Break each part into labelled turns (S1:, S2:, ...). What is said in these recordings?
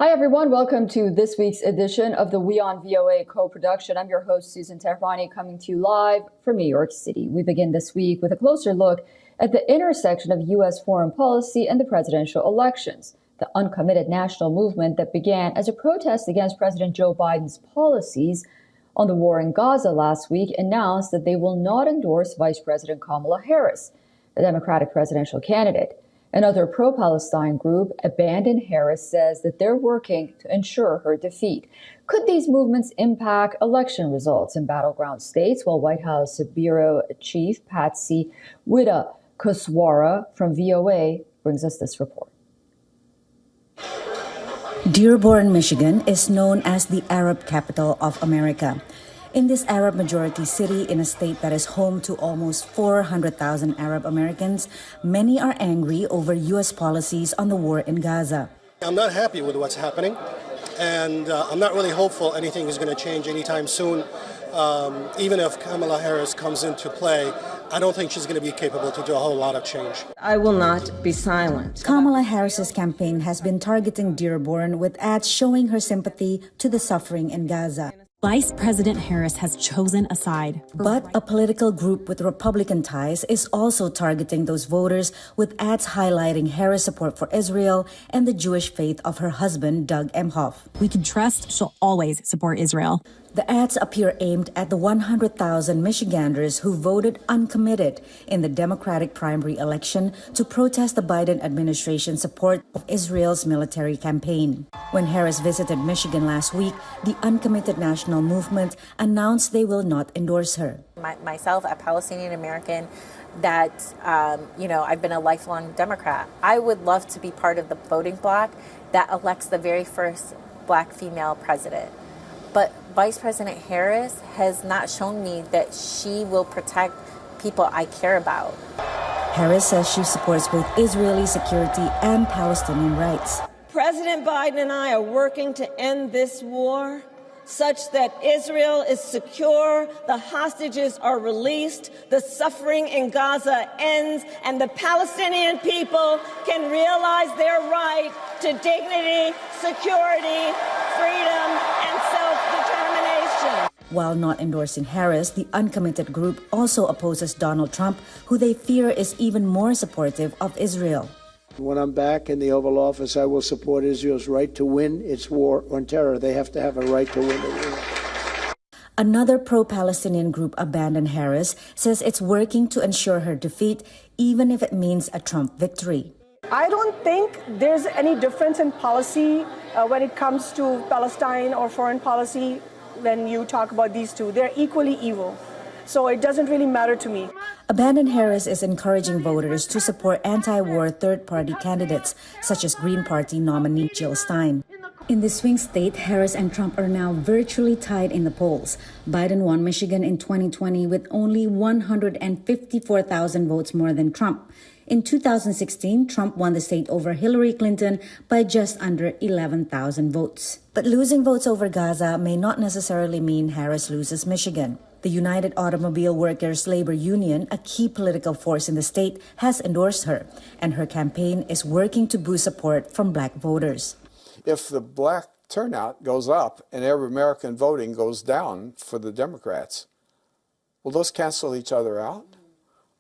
S1: Hi, everyone. Welcome to this week's edition of the WION-VOA Co-production. I'm your host, Susan Tehrani, coming to you live from New York City. We begin this week with a closer look at the intersection of U.S. foreign policy and the presidential elections. The Uncommitted National Movement that began as a protest against President Joe Biden's policies on the war in Gaza last week announced that they will not endorse Vice President Kamala Harris, the Democratic presidential candidate. Another pro-Palestine group, Abandon Harris, says that they're working to ensure her defeat. Could these movements impact election results in battleground states? Well, White House Bureau Chief Patsy Widakuswara from VOA brings us this report.
S2: Dearborn, Michigan is known as the Arab capital of America. In this Arab-majority city in a state that is home to almost 400,000 Arab Americans, many are angry over U.S. policies on the war in Gaza.
S3: I'm not happy with what's happening, and I'm not really hopeful anything is going to change anytime soon. Even if Kamala Harris comes into play, I don't think she's going to be capable to do a whole lot of change.
S4: I will not be silent.
S2: Kamala Harris's campaign has been targeting Dearborn with ads showing her sympathy to the suffering in Gaza.
S5: Vice President Harris has chosen a side.
S2: But a political group with Republican ties is also targeting those voters with ads highlighting Harris' support for Israel and the Jewish faith of her husband, Doug Emhoff.
S5: We can trust she'll always support Israel.
S2: The ads appear aimed at the 100,000 Michiganders who voted uncommitted in the Democratic primary election to protest the Biden administration's support of Israel's military campaign. When Harris visited Michigan last week, the Uncommitted National Movement announced they will not endorse her.
S6: Myself, a Palestinian American, that, I've been a lifelong Democrat. I would love to be part of the voting bloc that elects the very first Black female president. But Vice President Harris has not shown me that she will protect people I care about.
S2: Harris says she supports both Israeli security and Palestinian rights.
S4: President Biden and I are working to end this war such that Israel is secure, the hostages are released, the suffering in Gaza ends, and the Palestinian people can realize their right to dignity, security, freedom, and self-determination.
S2: While not endorsing Harris, the Uncommitted group also opposes Donald Trump, who they fear is even more supportive of Israel.
S7: When I'm back in the Oval Office, I will support Israel's right to win its war on terror. They have to have a right to win the war.
S2: Another pro-Palestinian group, Abandon Harris, says it's working to ensure her defeat, even if it means a Trump victory.
S8: I don't think there's any difference in policy when it comes to Palestine or foreign policy when you talk about these two. They're equally evil. So it doesn't really matter to me.
S2: Abandon Harris is encouraging voters to support anti-war third-party candidates, such as Green Party nominee Jill Stein. In the swing state, Harris and Trump are now virtually tied in the polls. Biden won Michigan in 2020 with only 154,000 votes more than Trump. In 2016, Trump won the state over Hillary Clinton by just under 11,000 votes. But losing votes over Gaza may not necessarily mean Harris loses Michigan. The United Automobile Workers Labor Union, a key political force in the state, has endorsed her, and her campaign is working to boost support from Black voters.
S9: If the Black turnout goes up and every American voting goes down for the Democrats, will those cancel each other out?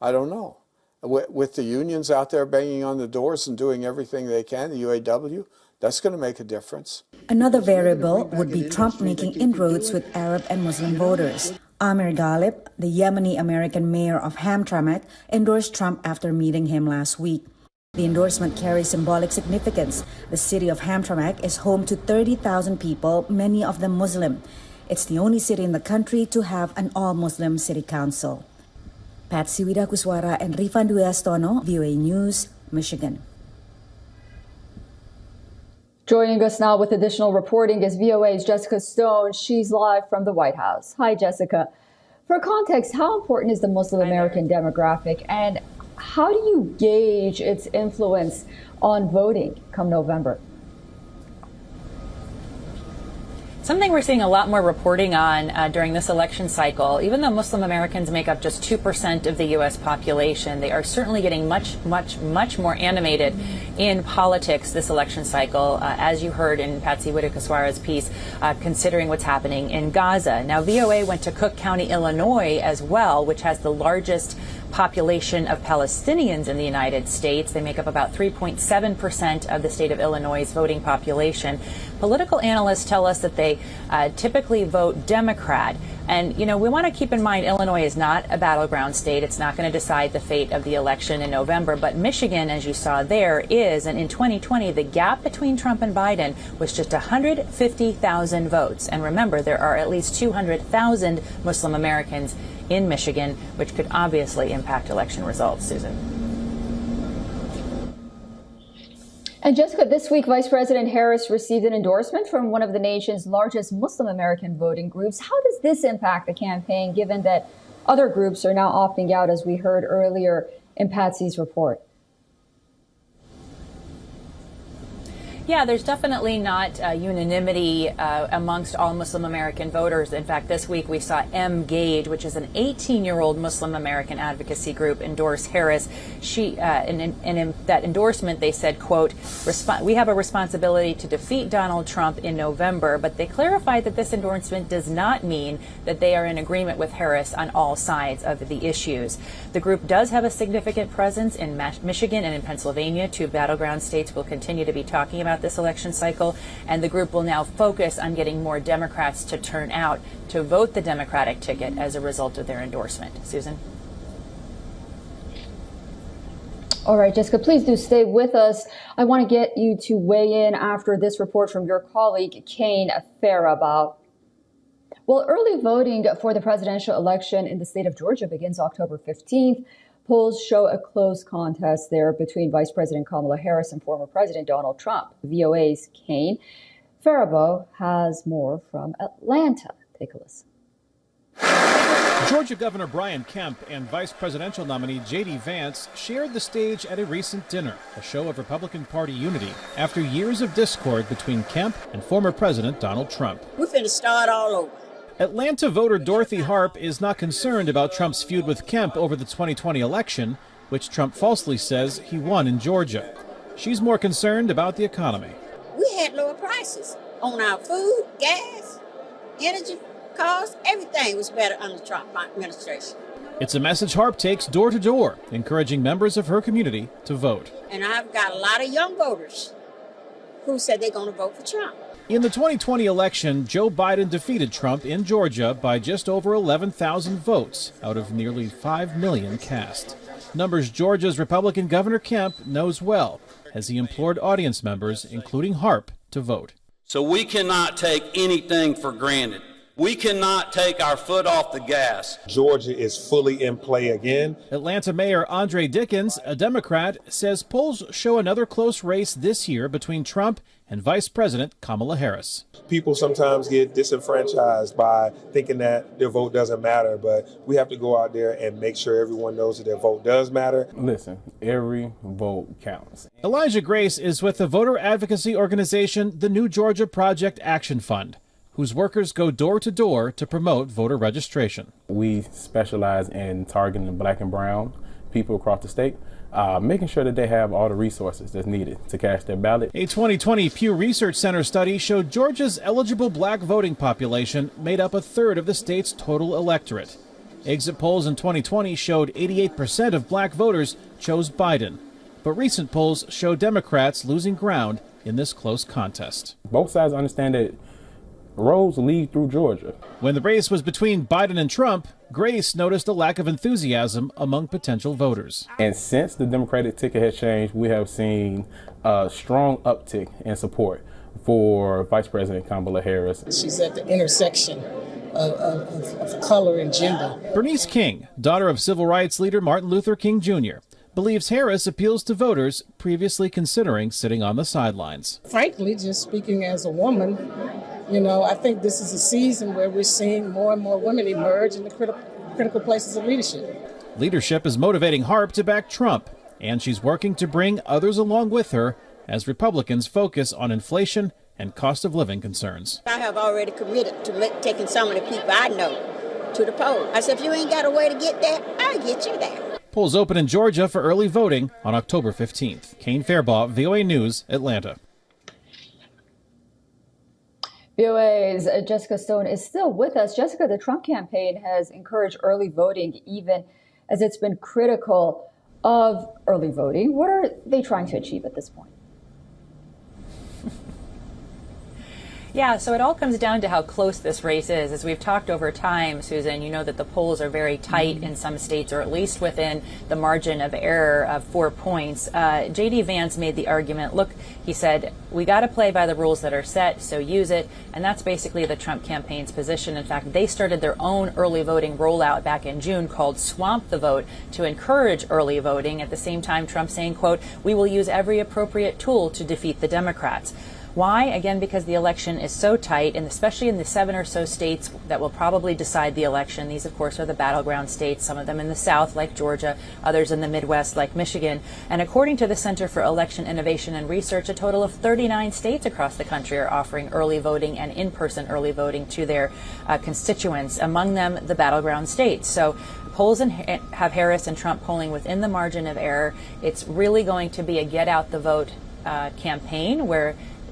S9: I don't know. With the unions out there banging on the doors and doing everything they can, the UAW, that's going to make a difference.
S2: Another variable would be Trump making inroads with Arab and Muslim voters. Amir Ghalib, the Yemeni-American mayor of Hamtramck, endorsed Trump after meeting him last week. The endorsement carries symbolic significance. The city of Hamtramck is home to 30,000 people, many of them Muslim. It's the only city in the country to have an all-Muslim city council. Patsy Widakuswara and Rifan Duyastono, VOA News, Michigan.
S1: Joining us now with additional reporting is VOA's Jessica Stone. She's live from the White House. Hi, Jessica. For context, how important is the Muslim American demographic, and how do you gauge its influence on voting come November?
S10: Something we're seeing a lot more reporting on during this election cycle, even though Muslim Americans make up just 2% of the U.S. population, they are certainly getting much more animated in politics this election cycle, as you heard in Patsy Wittekusuara's piece, considering what's happening in Gaza. Now, VOA went to Cook County, Illinois as well, which has the largest population of Palestinians in the United States. They make up about 3.7% of the state of Illinois' voting population. Political analysts tell us that they typically vote Democrat. And, you know, we want to keep in mind Illinois is not a battleground state. It's not going to decide the fate of the election in November. But Michigan, as you saw there, is. And in 2020, the gap between Trump and Biden was just 150,000 votes. And remember, there are at least 200,000 Muslim Americans in Michigan, which could obviously impact election results. Susan.
S1: And Jessica, this week, Vice President Harris received an endorsement from one of the nation's largest Muslim American voting groups. How does this impact the campaign, given that other groups are now opting out, as we heard earlier in Patsy's report?
S10: Yeah, there's definitely not unanimity amongst all Muslim American voters. In fact, this week we saw M. Gage, which is an 18-year-old Muslim American advocacy group, endorse Harris. In that endorsement, they said, quote, "We have a responsibility to defeat Donald Trump in November," but they clarified that this endorsement does not mean that they are in agreement with Harris on all sides of the issues. The group does have a significant presence in Michigan and in Pennsylvania, two battleground states we'll continue to be talking about this election cycle, and the group will now focus on getting more Democrats to turn out to vote the Democratic ticket as a result of their endorsement. Susan?
S1: All right, Jessica, please do stay with us. I want to get you to weigh in after this report from your colleague, Kane Faribault. Well, early voting for the presidential election in the state of Georgia begins October 15th. Polls show a close contest there between Vice President Kamala Harris and former President Donald Trump. VOA's Kane Faribault has more from Atlanta. Take a listen.
S11: Georgia Governor Brian Kemp and Vice Presidential nominee J.D. Vance shared the stage at a recent dinner, a show of Republican Party unity after years of discord between Kemp and former President Donald Trump.
S12: We're finna start all over.
S11: Atlanta voter Dorothy Harp is not concerned about Trump's feud with Kemp over the 2020 election, which Trump falsely says he won in Georgia. She's more concerned about the economy.
S12: We had lower prices on our food, gas, energy costs. Everything was better under the Trump administration.
S11: It's a message Harp takes door to door, encouraging members of her community to vote.
S12: And I've got a lot of young voters who said they're going to vote for Trump.
S11: In the 2020 election, Joe Biden defeated Trump in Georgia by just over 11,000 votes out of nearly 5 million cast. Numbers Georgia's Republican Governor Kemp knows well, as he implored audience members, including Harp, to vote.
S13: So we cannot take anything for granted. We cannot take our foot off the gas.
S14: Georgia is fully in play again.
S11: Atlanta Mayor Andre Dickens, a Democrat, says polls show another close race this year between Trump and Vice President Kamala Harris.
S14: People sometimes get disenfranchised by thinking that their vote doesn't matter, but we have to go out there and make sure everyone knows that their vote does matter.
S15: Listen, every vote counts.
S11: Elijah Grace is with the voter advocacy organization, the New Georgia Project Action Fund, whose workers go door to door to promote voter registration.
S15: We specialize in targeting black and brown people across the state, making sure that they have all the resources that's needed to cast their ballot.
S11: A 2020 Pew Research Center study showed Georgia's eligible black voting population made up a third of the state's total electorate. Exit polls in 2020 showed 88% of black voters chose Biden, but recent polls show Democrats losing ground in this close contest.
S15: Both sides understand that roads lead through Georgia.
S11: When the race was between Biden and Trump, Grace noticed a lack of enthusiasm among potential voters.
S15: And since the Democratic ticket has changed, we have seen a strong uptick in support for Vice President Kamala Harris.
S16: She's at the intersection of color and gender.
S11: Bernice King, daughter of civil rights leader Martin Luther King Jr., believes Harris appeals to voters previously considering sitting on the sidelines.
S16: Frankly, just speaking as a woman, you know, I think this is a season where we're seeing more and more women emerge in the critical places of leadership.
S11: Leadership is motivating Harp to back Trump, and she's working to bring others along with her as Republicans focus on inflation and cost of living concerns.
S12: I have already committed to taking some of the people I know to the polls. I said, if you ain't got a way to get there, I'll get you there.
S11: Polls open in Georgia for early voting on October 15th. Kane Fairbaugh, VOA News, Atlanta.
S1: VOA's Jessica Stone is still with us. Jessica, the Trump campaign has encouraged early voting, even as it's been critical of early voting. What are they trying to achieve at this point?
S10: Yeah, so it all comes down to how close this race is. As we've talked over time, Susan, you know that the polls are very tight in some states, or at least within the margin of error of 4 points. J.D. Vance made the argument, look, he said, we got to play by the rules that are set, so use it. And that's basically the Trump campaign's position. In fact, they started their own early voting rollout back in June called Swamp the Vote to encourage early voting. At the same time, Trump saying, quote, we will use every appropriate tool to defeat the Democrats. Why? Again, because the election is so tight, and especially in the 7 or so states that will probably decide the election. These, of course, are the battleground states, some of them in the South, like Georgia, others in the Midwest, like Michigan. And according to the Center for Election Innovation and Research, a total of 39 states across the country are offering early voting and in-person early voting to their constituents, among them the battleground states. So polls have Harris and Trump polling within the margin of error. It's really going to be a get-out-the-vote campaign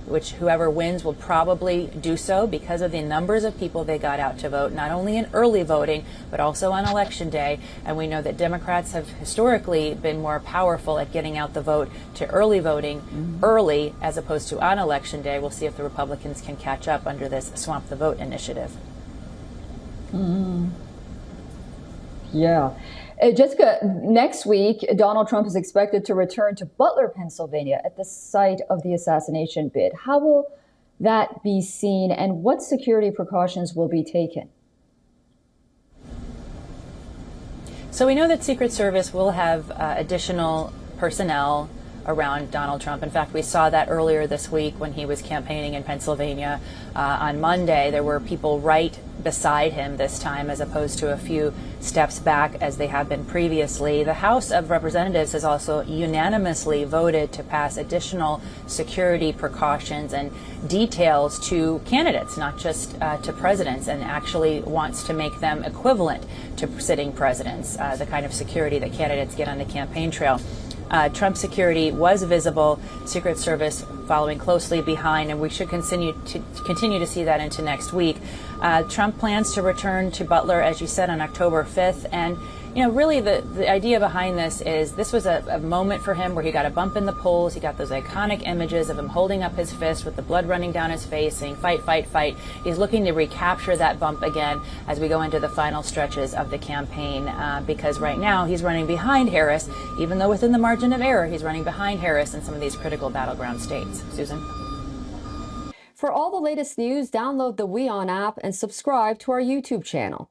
S10: which whoever wins will probably do so because of the numbers of people they got out to vote, not only in early voting, but also on Election Day. And we know that Democrats have historically been more powerful at getting out the vote to early voting early as opposed to on Election Day. We'll see if the Republicans can catch up under this Swamp the Vote initiative.
S1: Yeah. Jessica, next week, Donald Trump is expected to return to Butler, Pennsylvania at the site of the assassination bid. How will that be seen, and what security precautions will be taken?
S10: So we know that Secret Service will have additional personnel around Donald Trump. In fact, we saw that earlier this week when he was campaigning in Pennsylvania. On Monday, there were people right beside him this time, as opposed to a few steps back as they have been previously. The House of Representatives has also unanimously voted to pass additional security precautions and details to candidates, not just to presidents, and actually wants to make them equivalent to sitting presidents, the kind of security that candidates get on the campaign trail. Trump security was visible, Secret Service following closely behind, and we should continue to see that into next week. Trump plans to return to Butler, as you said, on October 5th. And, you know, really the idea behind this was a moment for him where he got a bump in the polls. He got those iconic images of him holding up his fist with the blood running down his face, saying, fight, fight, fight. He's looking to recapture that bump again as we go into the final stretches of the campaign, because right now he's running behind Harris, even though within the margin of error, he's running behind Harris in some of these critical battleground states. Susan?
S17: For all the latest news, download the WION app and subscribe to our YouTube channel.